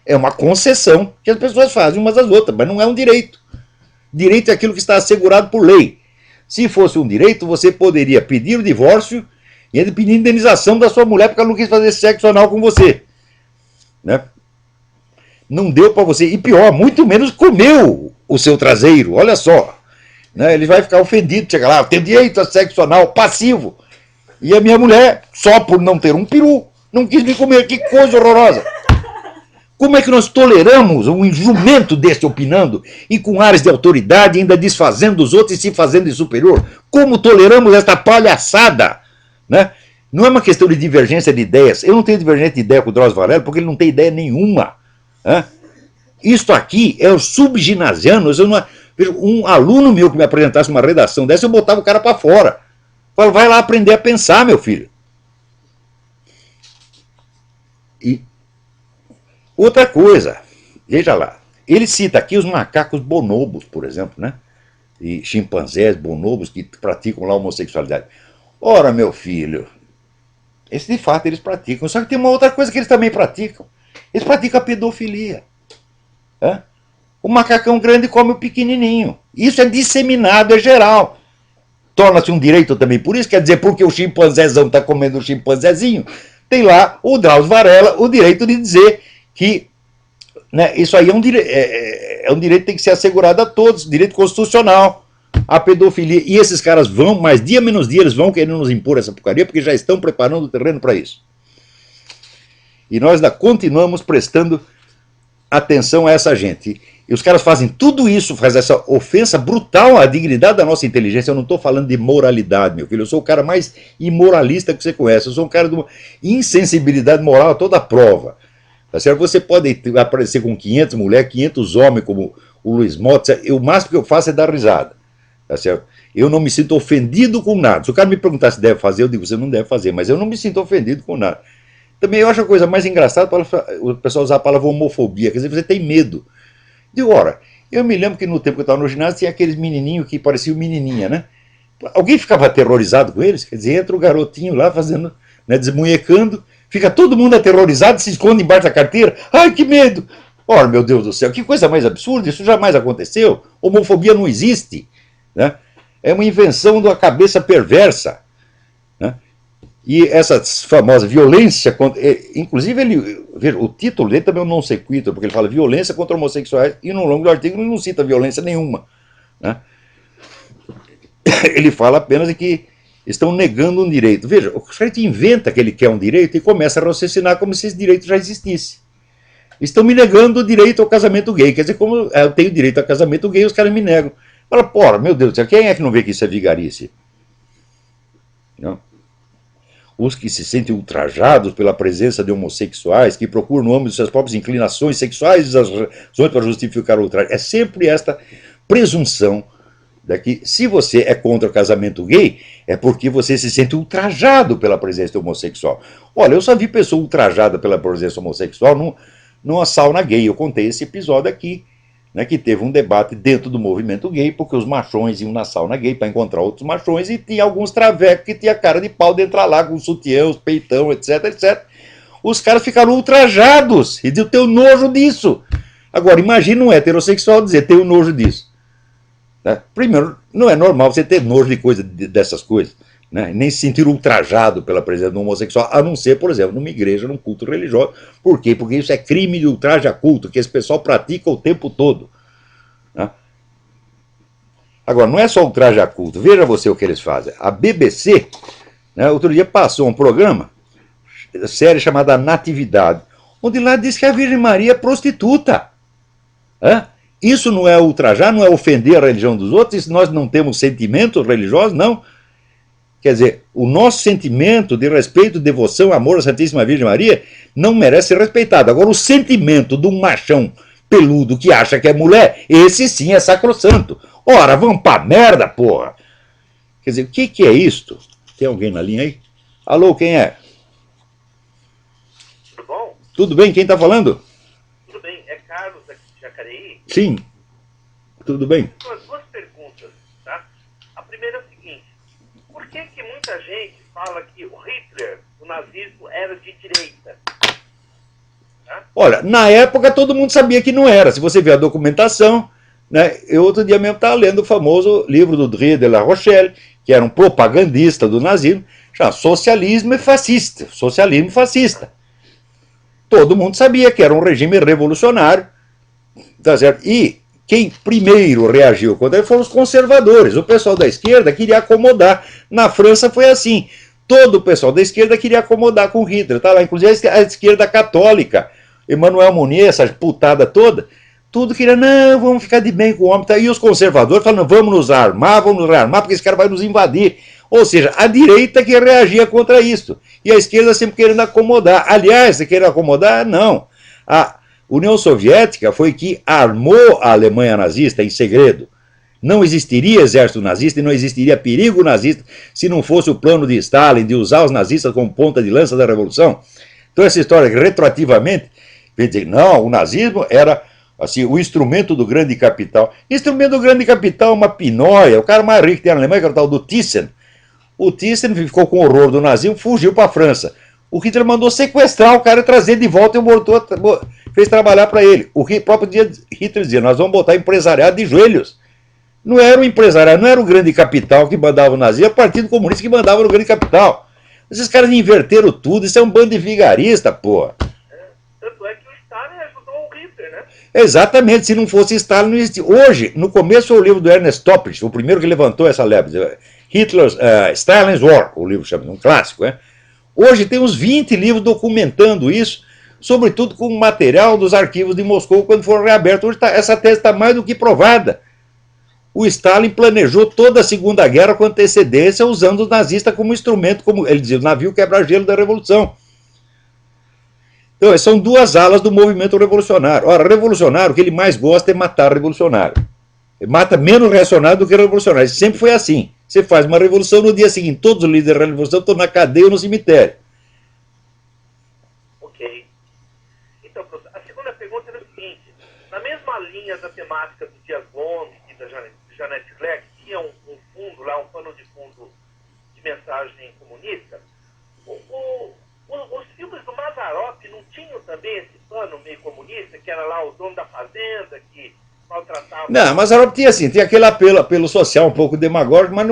S2: É uma concessão que as pessoas fazem umas às outras, mas não é um direito. Direito é aquilo que está assegurado por lei. Se fosse um direito, você poderia pedir o divórcio e ele pedir indenização da sua mulher porque ela não quis fazer sexo anal com você. Né? Não deu para você, e pior, muito menos comeu o seu traseiro, olha só. Né? Ele vai ficar ofendido, chega lá, tem direito a sexo anal passivo. E a minha mulher, só por não ter um peru, não quis me comer, que coisa horrorosa. Como é que nós toleramos um jumento desse opinando e com ares de autoridade ainda desfazendo os outros e se fazendo de superior? Como toleramos esta palhaçada? Né? Não é uma questão de divergência de ideias. Eu não tenho divergência de ideia com o Drauzio Varela porque ele não tem ideia nenhuma. Né? Isto aqui é o subginasiano. Um aluno meu que me apresentasse uma redação dessa, eu botava o cara para fora. Falo, vai lá aprender a pensar, meu filho. E outra coisa, veja lá, ele cita aqui os macacos bonobos, por exemplo, né? E chimpanzés, bonobos que praticam lá a homossexualidade. Ora, meu filho, esse de fato eles praticam, só que tem uma outra coisa que eles também praticam. Eles praticam a pedofilia. É? O macacão grande come o pequenininho. Isso é disseminado, é geral. Torna-se um direito também por isso, quer dizer, porque o chimpanzézão está comendo o chimpanzézinho, tem lá o Drauzio Varela o direito de dizer que, né, isso aí é um direito que tem que ser assegurado a todos, direito constitucional, a pedofilia. E esses caras vão, mais dia menos dia, eles vão querendo nos impor essa porcaria, porque já estão preparando o terreno para isso. E nós ainda continuamos prestando atenção a essa gente. E os caras fazem tudo isso, faz essa ofensa brutal à dignidade da nossa inteligência. Eu não estou falando de moralidade, meu filho. Eu sou o cara mais imoralista que você conhece. Eu sou um cara de uma insensibilidade moral a toda prova. Tá certo? Você pode aparecer com 500 mulheres, 500 homens, como o Luiz Mota. O máximo que eu faço é dar risada. Tá certo? Eu não me sinto ofendido com nada. Se o cara me perguntar se deve fazer, eu digo, você não deve fazer. Mas eu não me sinto ofendido com nada. Também eu acho a coisa mais engraçada o pessoal usar a palavra homofobia. Quer dizer, você tem medo. Digo, ora, eu me lembro que no tempo que eu estava no ginásio tinha aqueles menininhos que pareciam menininha, né? Alguém ficava aterrorizado com eles? Quer dizer, entra o garotinho lá fazendo, né, desmunhecando, fica todo mundo aterrorizado, se esconde embaixo da carteira. Ai, que medo! Ora, meu Deus do céu, que coisa mais absurda, isso jamais aconteceu. Homofobia não existe, né? É uma invenção da cabeça perversa, né? E essa famosa violência, inclusive veja, o título dele também é um non sequitur, porque ele fala violência contra homossexuais, e no longo do artigo ele não cita violência nenhuma, né? Ele fala apenas de que estão negando um direito. Veja, o sujeito inventa que ele quer um direito e começa a raciocinar como se esse direito já existisse. Estão me negando o direito ao casamento gay, quer dizer, como eu tenho direito ao casamento gay, os caras me negam. Fala, porra, meu Deus do céu, quem é que não vê que isso é vigarice? Não? Os que se sentem ultrajados pela presença de homossexuais, que procuram no âmbito de suas próprias inclinações sexuais as razões para justificar o ultraje. É sempre esta presunção de que se você é contra o casamento gay, é porque você se sente ultrajado pela presença de homossexual. Olha, eu só vi pessoa ultrajada pela presença homossexual numa sauna gay. Eu contei esse episódio aqui, né, que teve um debate dentro do movimento gay, porque os machões iam na sauna gay para encontrar outros machões, e tinha alguns travecos que tinha cara de pau de entrar lá com sutiã, os peitão, etc, etc. Os caras ficaram ultrajados e eu tenho nojo disso. Agora, imagina um heterossexual dizer, tenho nojo disso. Né? Primeiro, não é normal você ter nojo de dessas coisas, né? Nem se sentir ultrajado pela presença do homossexual, a não ser, por exemplo, numa igreja, num culto religioso. Por quê? Porque isso é crime de ultraje a culto, que esse pessoal pratica o tempo todo. Né? Agora, não é só ultraje a culto, veja você o que eles fazem. A BBC, né, outro dia passou um programa, série chamada Natividade, onde lá diz que a Virgem Maria é prostituta. Isso não é ultrajar, não é ofender a religião dos outros, nós não temos sentimentos religiosos, não. Quer dizer, o nosso sentimento de respeito, devoção, amor à Santíssima Virgem Maria não merece ser respeitado. Agora, o sentimento de um machão peludo que acha que é mulher, esse sim é sacrossanto. Ora, vamos pra merda, porra! Quer dizer, o que é isto? Tem alguém na linha aí? Alô, quem é?
S3: Tudo bom?
S2: Tudo bem, quem tá falando?
S3: Tudo bem, é Carlos aqui de Jacareí.
S2: Sim, tudo bem.
S3: Duas perguntas, tá? A primeira é o seguinte, por que muita gente fala que o Hitler, o nazismo, era de direita? Tá?
S2: Olha, na época todo mundo sabia que não era. Se você ver a documentação, né, eu outro dia mesmo estava lendo o famoso livro do Drie de la Rochelle, que era um propagandista do nazismo, chama Socialismo e Fascista. Socialismo fascista. Todo mundo sabia que era um regime revolucionário, tá certo? E quem primeiro reagiu contra ele foram os conservadores. O pessoal da esquerda queria acomodar. Na França foi assim. Todo o pessoal da esquerda queria acomodar com Hitler. Tá lá, inclusive a esquerda católica. Emmanuel Mounier, essa putada toda. Tudo queria, não, vamos ficar de bem com o homem. E os conservadores falaram, vamos nos rearmar, porque esse cara vai nos invadir. Ou seja, a direita que reagia contra isso. E a esquerda sempre querendo acomodar. Aliás, se querer acomodar, não. A União Soviética foi que armou a Alemanha nazista em segredo. Não existiria exército nazista e não existiria perigo nazista se não fosse o plano de Stalin de usar os nazistas como ponta de lança da revolução. Então essa história que retroativamente vem dizer, não, o nazismo era assim, o instrumento do grande capital. Instrumento do grande capital é uma pinóia. O cara mais rico que tem na Alemanha, que era o tal do Thyssen. O Thyssen ficou com horror do nazismo, fugiu para a França. O Hitler mandou sequestrar o cara e trazer de volta e o fez trabalhar para ele. O próprio Hitler dizia, nós vamos botar empresariado de joelhos. Não era o empresariado, não era o grande capital que mandava o nazismo, era o Partido Comunista que mandava no grande capital. Esses caras inverteram tudo, isso é um bando de vigarista, porra.
S3: Tanto é que o Stalin ajudou o Hitler, né?
S2: Exatamente, se não fosse Stalin não existia. Hoje, no começo foi o livro do Ernest Toppich, o primeiro que levantou essa leva, Stalin's War, o livro chama, um clássico, né? Hoje tem uns 20 livros documentando isso, sobretudo com o material dos arquivos de Moscou quando foram reabertos. Hoje essa tese está mais do que provada. O Stalin planejou toda a Segunda Guerra com antecedência, usando os nazistas como instrumento, como ele dizia, o navio quebra-gelo da Revolução. Então, são duas alas do movimento revolucionário. Ora, revolucionário, o que ele mais gosta é matar revolucionário. Ele mata menos reacionário do que revolucionário. Sempre foi assim. Você faz uma revolução, no dia seguinte, todos os líderes da revolução estão na cadeia ou no cemitério.
S3: Ok. Então, professor, a segunda pergunta era o seguinte: na mesma linha da temática do Dias Gomes e da Janete Kleck, tinha um fundo lá, um pano de fundo de mensagem comunista. Os filmes do Mazzaropi não tinham também esse pano meio comunista, que era lá o dono da fazenda, que maltratava...
S2: Não, Mazzaropi tinha assim, tinha aquele apelo social um pouco demagógico, mas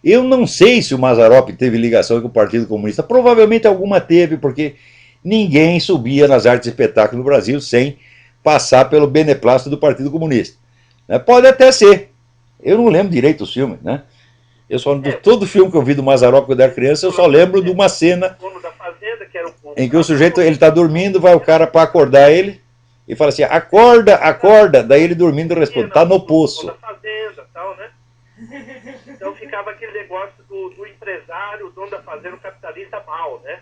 S2: eu não sei se o Mazzaropi teve ligação com o Partido Comunista. Provavelmente alguma teve, porque ninguém subia nas artes de espetáculo no Brasil sem passar pelo beneplácito do Partido Comunista. Pode até ser. Eu não lembro direito os filmes, né? Todo filme que eu vi do Mazzaropi quando era criança, eu só lembro de uma cena em que o sujeito está dormindo, vai o cara para acordar ele e fala assim, acorda, acorda. Daí ele dormindo responde, está no poço.
S3: Tal, né? Então ficava aquele negócio do empresário, o dono da fazenda, o capitalista mal, né?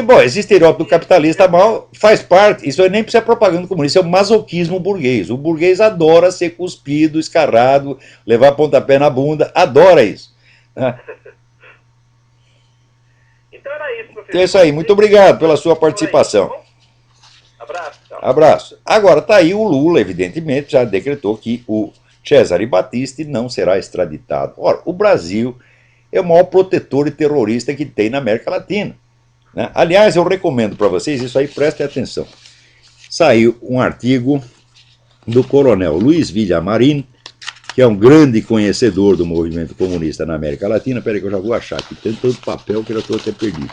S2: Bom, esse estereótipo do capitalista mal faz parte, isso aí nem precisa propaganda comunista, isso é o masoquismo burguês. O burguês adora ser cuspido, escarrado, levar pontapé na bunda, adora isso.
S3: Então era isso, professor.
S2: Então é isso aí, muito obrigado pela sua participação.
S3: Abraço. Tchau.
S2: Abraço. Agora está aí o Lula, evidentemente, já decretou que o Cesare Battisti não será extraditado. Ora, o Brasil é o maior protetor e terrorista que tem na América Latina, né? Aliás, eu recomendo para vocês, isso aí, prestem atenção. Saiu um artigo do coronel Luiz Villamarín, que é um grande conhecedor do movimento comunista na América Latina. Espera aí que eu já vou achar aqui, tem todo papel que eu já estou até perdido.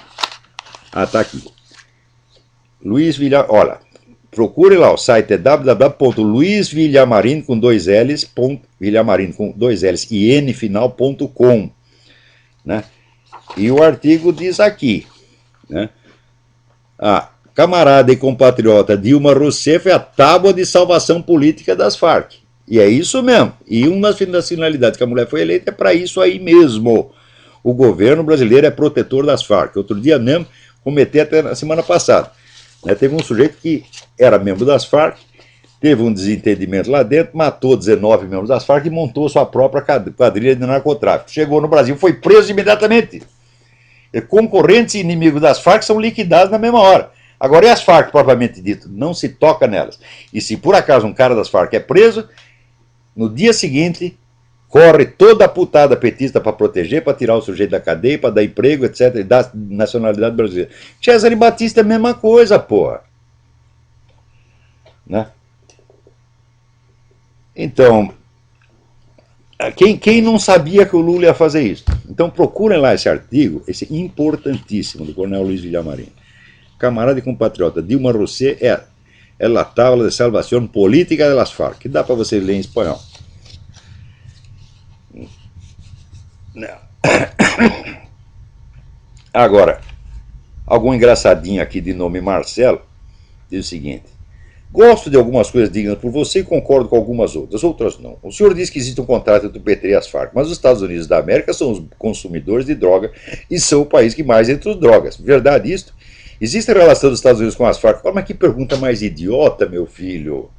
S2: Ah, está aqui. Luiz Villamarín, olha, procure lá, o site é www.luizvillamarin com dois L's, Villamarin com dois L's e N final.com, né? E o artigo diz aqui, né? A camarada e compatriota Dilma Rousseff é a tábua de salvação política das Farc. E é isso mesmo. E uma das finalidades que a mulher foi eleita é para isso aí mesmo. O governo brasileiro é protetor das Farc. Outro dia mesmo, comentei até na semana passada. Teve um sujeito que era membro das Farc, teve um desentendimento lá dentro, matou 19 membros das Farc e montou sua própria quadrilha de narcotráfico. Chegou no Brasil, foi preso imediatamente. Concorrentes e inimigos das Farc são liquidados na mesma hora. Agora, e as Farc, propriamente dito? Não se toca nelas. E se por acaso um cara das Farc é preso, no dia seguinte, corre toda a putada petista para proteger, para tirar o sujeito da cadeia, para dar emprego, etc., e dar nacionalidade brasileira. Cesare Battisti é a mesma coisa, porra. Né? Então, quem não sabia que o Lula ia fazer isso? Então procurem lá esse artigo, esse importantíssimo, do coronel Luiz Villamarín. Camarada e compatriota Dilma Rousseff é a tábua de salvação política das Farc, que dá para você ler em espanhol. Agora, algum engraçadinho aqui de nome Marcelo diz o seguinte: gosto de algumas coisas dignas por você e concordo com algumas outras não. O senhor diz que existe um contrato entre o PT e as Farc, mas os Estados Unidos da América são os consumidores de droga e são o país que mais entra as drogas. Verdade isto? Existe relação dos Estados Unidos com as Farc? Mas que pergunta mais idiota, meu filho.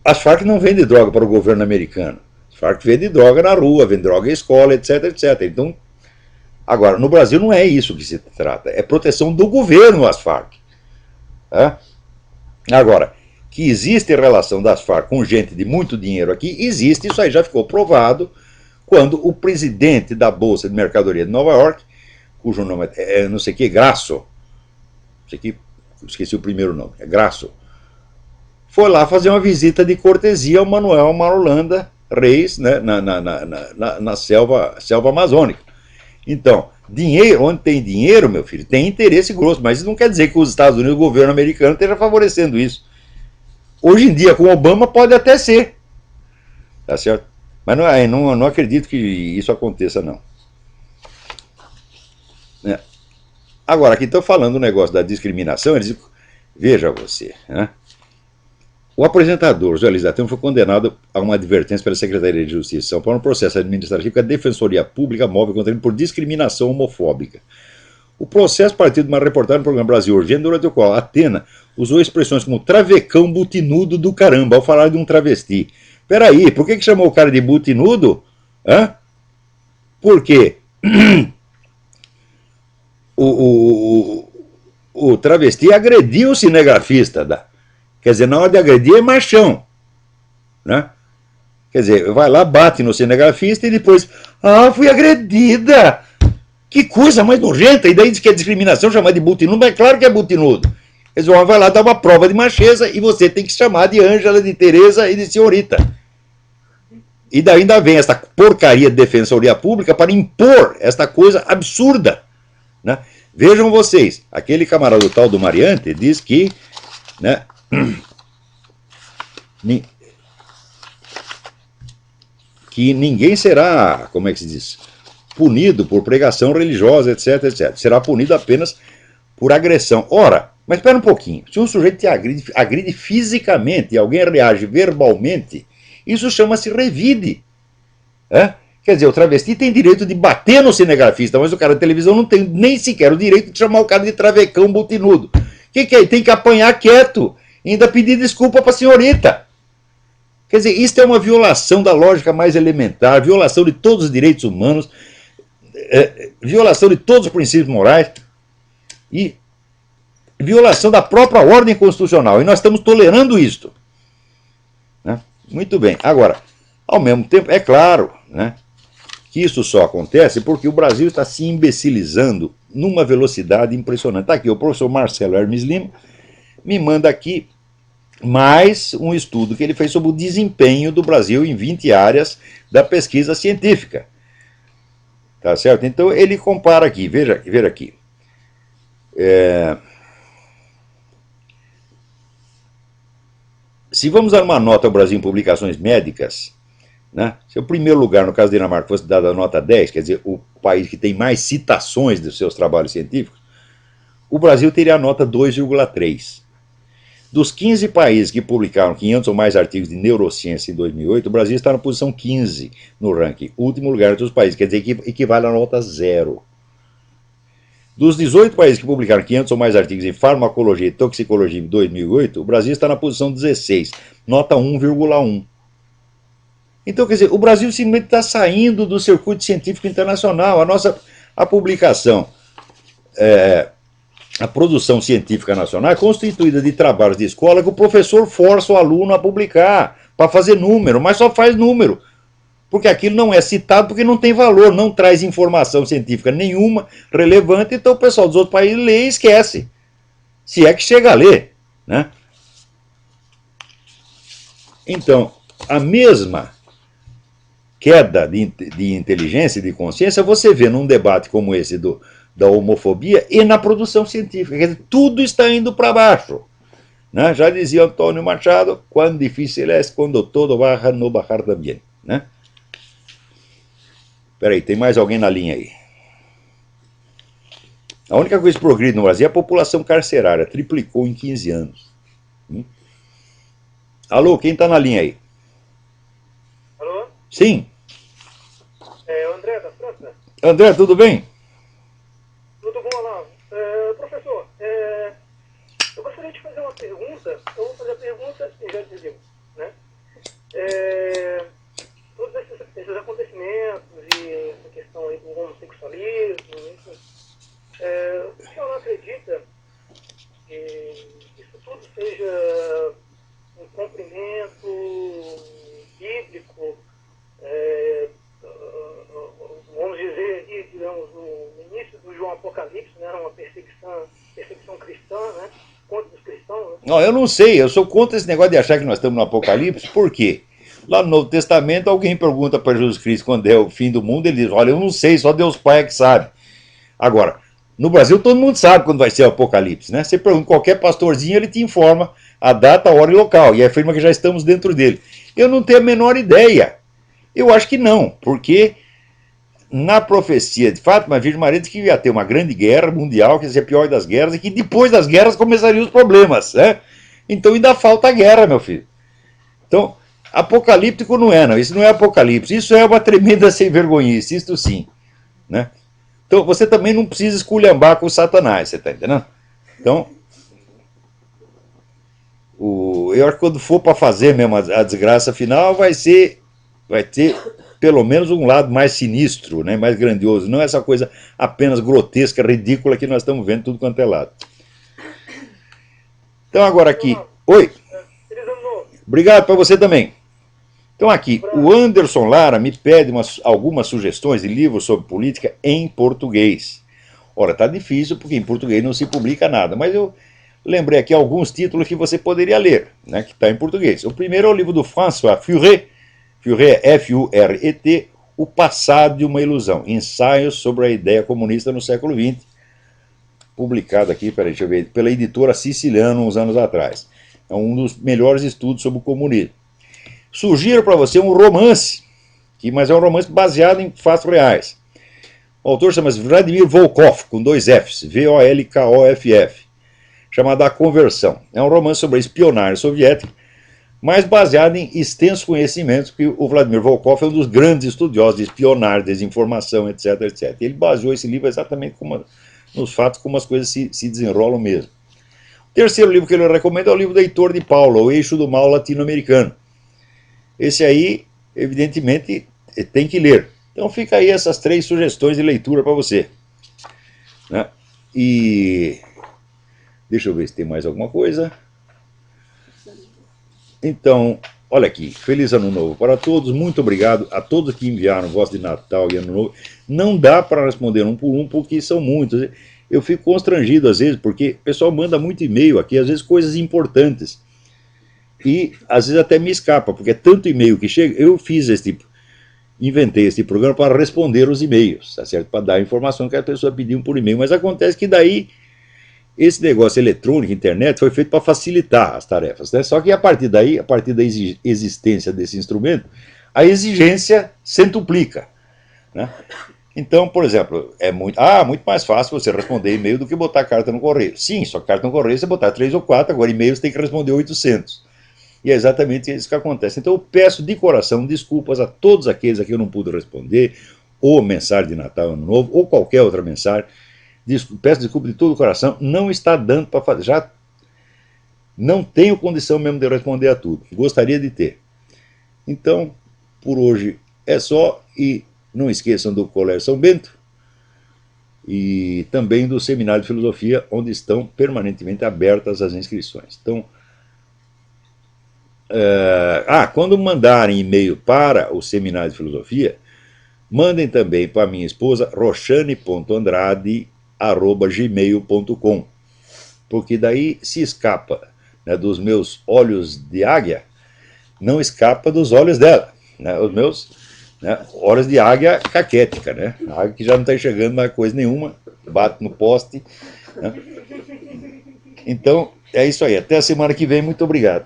S2: As Farc não vendem droga para o governo americano. As Farc vendem droga na rua, vendem droga em escola, etc, etc. Então, agora, no Brasil não é isso que se trata. É proteção do governo às Farc. Agora, que existe relação das Farc com gente de muito dinheiro aqui, existe. Isso aí já ficou provado quando o presidente da Bolsa de Mercadoria de Nova York, cujo nome é não sei que, Grasso, esqueci o primeiro nome, é Grasso, foi lá fazer uma visita de cortesia ao Manuel Marulanda Reis, né, na selva amazônica. Então, dinheiro, onde tem dinheiro, meu filho, tem interesse grosso, mas isso não quer dizer que os Estados Unidos, o governo americano, esteja favorecendo isso. Hoje em dia, com Obama, pode até ser, tá certo? Mas não acredito que isso aconteça, não. Agora, aqui estão falando do negócio da discriminação, eles dizem, veja você, né? O apresentador, José Luiz da Atena, foi condenado a uma advertência pela Secretaria de Justiça de São Paulo no processo administrativo que a Defensoria Pública move contra ele por discriminação homofóbica. O processo partiu de uma reportagem no programa Brasil Urgente, durante o qual a Atena usou expressões como travecão butinudo do caramba, ao falar de um travesti. Peraí, por que chamou o cara de butinudo? Hã? Por quê? O travesti agrediu o cinegrafista. Quer dizer, na hora de agredir é machão. Né? Quer dizer, vai lá, bate no cinegrafista e depois, fui agredida. Que coisa mais nojenta. E daí diz que é discriminação chamar de butinudo, mas é claro que é butinudo. Quer dizer, o homem vai lá dar uma prova de macheza e você tem que chamar de Ângela, de Tereza e de senhorita. E daí ainda vem esta porcaria de defensoria pública para impor esta coisa absurda. Né? Vejam vocês, aquele camarada tal do Mariante diz que, né, que ninguém será, como é que se diz, punido por pregação religiosa, etc, etc. Será punido apenas por agressão. Ora, mas espera um pouquinho, se um sujeito te agride fisicamente e alguém reage verbalmente, isso chama-se revide. Quer dizer, o travesti tem direito de bater no cinegrafista, mas o cara da televisão não tem nem sequer o direito de chamar o cara de travecão butinudo. O que é? Tem que apanhar quieto e ainda pedir desculpa para a senhorita. Quer dizer, isso é uma violação da lógica mais elementar, violação de todos os direitos humanos, violação de todos os princípios morais e violação da própria ordem constitucional. E nós estamos tolerando isto. Né? Muito bem. Agora, ao mesmo tempo, é claro, né, que isso só acontece porque o Brasil está se imbecilizando numa velocidade impressionante. Está aqui o professor Marcelo Hermes Lima, me manda aqui mais um estudo que ele fez sobre o desempenho do Brasil em 20 áreas da pesquisa científica. Tá certo? Então ele compara aqui, veja aqui. Se vamos dar uma nota ao Brasil em publicações médicas, né, se o primeiro lugar, no caso da Dinamarca, fosse dado a nota 10, quer dizer, o país que tem mais citações dos seus trabalhos científicos, o Brasil teria a nota 2,3. Dos 15 países que publicaram 500 ou mais artigos de neurociência em 2008, o Brasil está na posição 15 no ranking, último lugar entre os países, quer dizer que equivale a nota 0. Dos 18 países que publicaram 500 ou mais artigos em farmacologia e toxicologia em 2008, o Brasil está na posição 16, nota 1,1. Então, quer dizer, o Brasil simplesmente está saindo do circuito científico internacional. A publicação, a produção científica nacional é constituída de trabalhos de escola que o professor força o aluno a publicar, para fazer número, mas só faz número. Porque aquilo não é citado porque não tem valor, não traz informação científica nenhuma relevante, então o pessoal dos outros países lê e esquece. Se é que chega a ler. Né? Então, a mesma queda de inteligência e de consciência você vê num debate como esse da homofobia e na produção científica. Quer dizer, tudo está indo para baixo. Né? Já dizia Antônio Machado, quão difícil é quando todo baja, no bajar também. Né? Peraí, tem mais alguém na linha aí? A única coisa que progride no Brasil é a população carcerária, triplicou em 15 anos. Alô, quem está na linha aí?
S3: Alô?
S2: Sim.
S3: É o André da França.
S2: André, tudo bem?
S3: Tudo bom, Olavo? Professor, eu gostaria de fazer uma pergunta. Eu vou fazer a pergunta e já desligo. Né? Todos esses acontecimentos e essa questão aí do homossexualismo, enfim, o senhor não acredita que isso tudo seja um cumprimento bíblico, vamos dizer, digamos, no início do João Apocalipse, né, uma perseguição cristã, né, contra os cristãos? Né?
S2: Não, eu não sei, eu sou contra esse negócio de achar que nós estamos no Apocalipse, por quê? Lá no Novo Testamento, alguém pergunta para Jesus Cristo quando é o fim do mundo, ele diz, olha, eu não sei, só Deus Pai é que sabe. Agora, no Brasil todo mundo sabe quando vai ser o Apocalipse, né? Você pergunta qualquer pastorzinho, ele te informa a data, a hora e local, e afirma que já estamos dentro dele. Eu não tenho a menor ideia. Eu acho que não, porque na profecia de Fátima, a Virgem Maria disse que ia ter uma grande guerra mundial, que ia ser a pior das guerras, e que depois das guerras começariam os problemas, né? Então ainda falta a guerra, meu filho. Então, apocalíptico não é, não. Isso não é apocalipse. Isso é uma tremenda sem vergonhice, isto sim, né? Então, você também não precisa esculhambar com o Satanás, você está entendendo? Então, eu acho que quando for para fazer mesmo a desgraça final, vai ter pelo menos um lado mais sinistro, né, mais grandioso. Não essa coisa apenas grotesca, ridícula que nós estamos vendo tudo quanto é lado. Então, agora aqui. Oi. Obrigado para você também. Então aqui, o Anderson Lara me pede algumas sugestões de livros sobre política em português. Ora, tá difícil porque em português não se publica nada, mas eu lembrei aqui alguns títulos que você poderia ler, né, que está em português. O primeiro é o livro do François Furet, Furet é F-U-R-E-T, O Passado de uma Ilusão, Ensaios sobre a Ideia Comunista no Século XX, publicado aqui, peraí, deixa eu ver, pela editora Siciliano uns anos atrás. É um dos melhores estudos sobre o comunismo. Sugiro para você um romance, mas é um romance baseado em fatos reais. O autor chama-se Vladimir Volkov, com 2 Fs, V-O-L-K-O-F-F, chamado A Conversão. É um romance sobre a espionagem soviética, mas baseado em extensos conhecimentos, que o Vladimir Volkov é um dos grandes estudiosos de espionagem, desinformação, etc, etc. Ele baseou esse livro exatamente nos fatos, como as coisas se desenrolam mesmo. O terceiro livro que ele recomenda é o livro do Heitor de Paula, O Eixo do Mal Latino-Americano. Esse aí, evidentemente, tem que ler. Então fica aí essas 3 sugestões de leitura para você, né? E deixa eu ver se tem mais alguma coisa. Então, olha aqui, feliz ano novo para todos, muito obrigado a todos que enviaram voz de Natal e ano novo. Não dá para responder um por um, porque são muitos. Eu fico constrangido às vezes, porque o pessoal manda muito e-mail aqui, às vezes coisas importantes. E às vezes até me escapa, porque é tanto e-mail que chega. Eu inventei esse programa para responder os e-mails, tá certo? Para dar a informação que a pessoa pediu por e-mail. Mas acontece que daí esse negócio eletrônico, internet, foi feito para facilitar as tarefas, né? Só que a partir da existência desse instrumento, a exigência centuplica, né? Então, por exemplo, é muito mais fácil você responder e-mail do que botar carta no correio. Sim, só carta no correio você botar 3 ou 4, agora e-mail você tem que responder 800. E é exatamente isso que acontece. Então eu peço de coração desculpas a todos aqueles a quem eu não pude responder, ou mensagem de Natal, Ano Novo, ou qualquer outra mensagem. Peço desculpa de todo o coração, não está dando para fazer. Já não tenho condição mesmo de responder a tudo. Gostaria de ter. Então, por hoje é só, e não esqueçam do Colégio São Bento e também do Seminário de Filosofia, onde estão permanentemente abertas as inscrições. Então, quando mandarem e-mail para o Seminário de Filosofia, mandem também para minha esposa, roxane.andrade@gmail.com, porque daí se escapa, né, dos meus olhos de águia, não escapa dos olhos dela, né, os meus, né, olhos de águia caquética, né, a águia que já não está enxergando mais coisa nenhuma, bate no poste, né. Então, é isso aí, até a semana que vem, muito obrigado.